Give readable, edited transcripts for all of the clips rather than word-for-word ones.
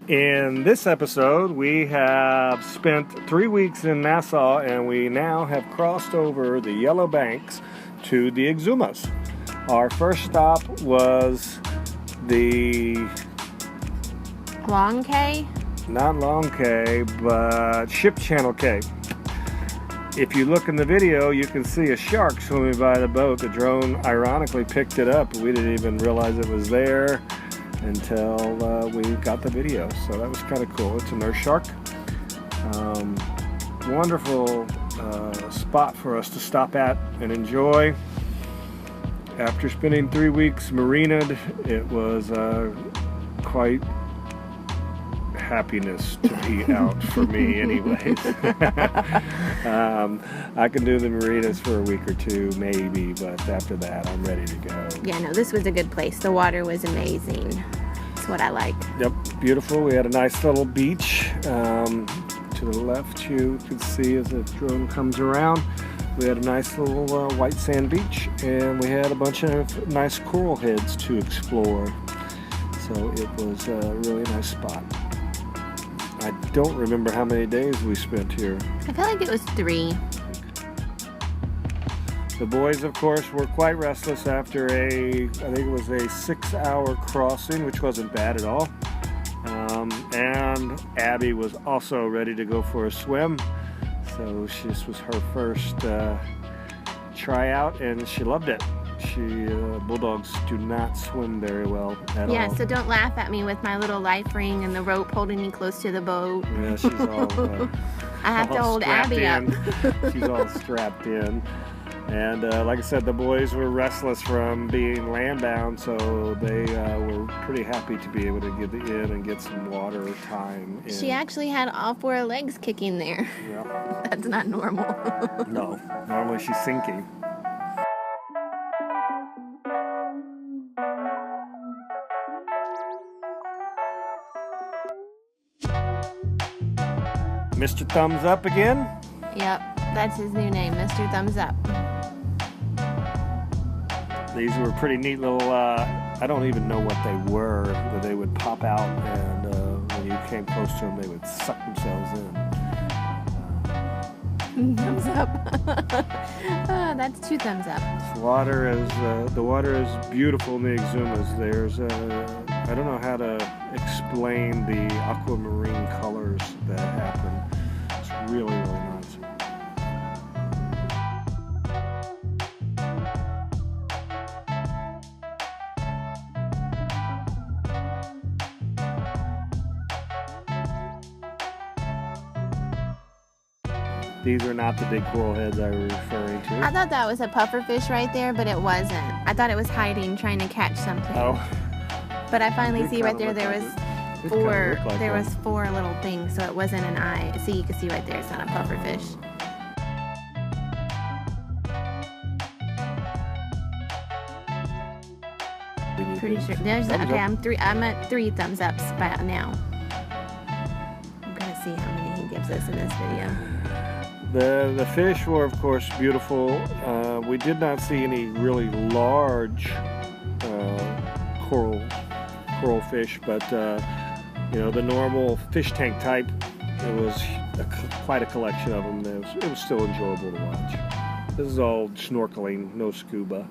In this episode, we have spent 3 weeks in Nassau, and we now have crossed over the Yellow Banks to the Exumas. Our first stop was the... Long Cay? Not Long Cay, but Ship Channel Cay. If you look in the video, you can see a shark swimming by the boat. The drone ironically picked it up. We didn't even realize it was there until we got the video, so that was kind of cool. It's a nurse shark. Wonderful spot for us to stop at and enjoy. After spending 3 weeks marinaed, it was quite happiness to be out for me anyways. I can do the marinas for a week or two maybe, but after that I'm ready to go. Yeah, no, this was a good place. The water was amazing. That's what I like. Yep, beautiful. We had a nice little beach. To the left you can see as the drone comes around, we had a nice little white sand beach, and we had a bunch of nice coral heads to explore. So it was a really nice spot. I don't remember how many days we spent here. I feel like it was 3. The boys, of course, were quite restless after I think it was a 6-hour crossing, which wasn't bad at all. And Abby was also ready to go for a swim. So this was her first tryout, and she loved it. Bulldogs do not swim very well at all. Yeah, so don't laugh at me with my little life ring and the rope holding me close to the boat. Yeah, she's all I have to hold Abby up. She's all strapped in. And like I said, the boys were restless from being landbound, so they were pretty happy to be able to get in and get some water time in. She actually had all 4 legs kicking there. Yeah. That's not normal. No, normally she's sinking. Mr. Thumbs Up again? Yep, that's his new name, Mr. Thumbs Up. These were pretty neat little, I don't even know what they were, but they would pop out, and when you came close to them, they would suck themselves in. Thumbs up. Oh, that's 2 thumbs up. The water is beautiful in the Exumas. There's, I don't know how to explain the aquamarine colors that happen. It's really, really nice. These are not the big coral heads I was referring to. I thought that was a puffer fish right there, but it wasn't. I thought it was hiding, trying to catch something. Oh. But I finally see right there, there was It 4. looked like There one. was 4 little things, so it wasn't an eye. See, you can see right there, it's not a puffer fish. Pretty sure. I'm at 3 thumbs ups by now. I'm gonna see how many he gives us in this video. The fish were, of course, beautiful. We did not see any really large coral fish, but you know, the normal fish tank type. It was quite a collection of them. It was still enjoyable to watch. This is all snorkeling, no scuba.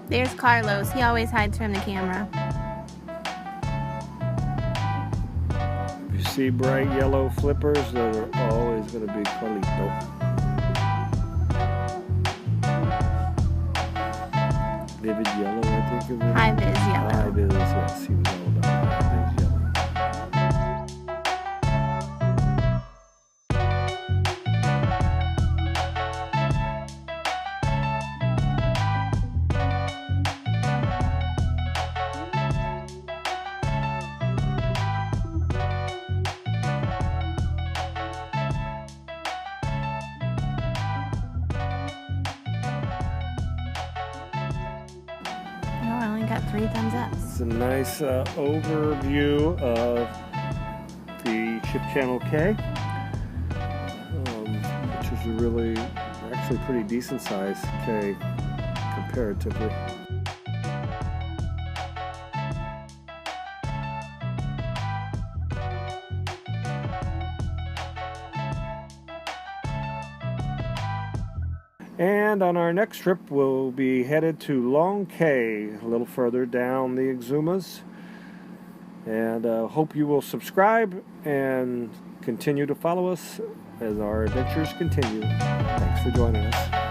There's Carlos. He always hides from the camera. If you see bright yellow flippers, those are always going to be Carlito. Vivid yellow, I think. High vis yellow. High vis, yes. He was all about high vis yellow. got 3 thumbs up. It's a nice overview of the Ship Channel Cay, which is a really, actually pretty decent sized cay comparatively. And on our next trip, we'll be headed to Long Cay, a little further down the Exumas. And hope you will subscribe and continue to follow us as our adventures continue. Thanks for joining us.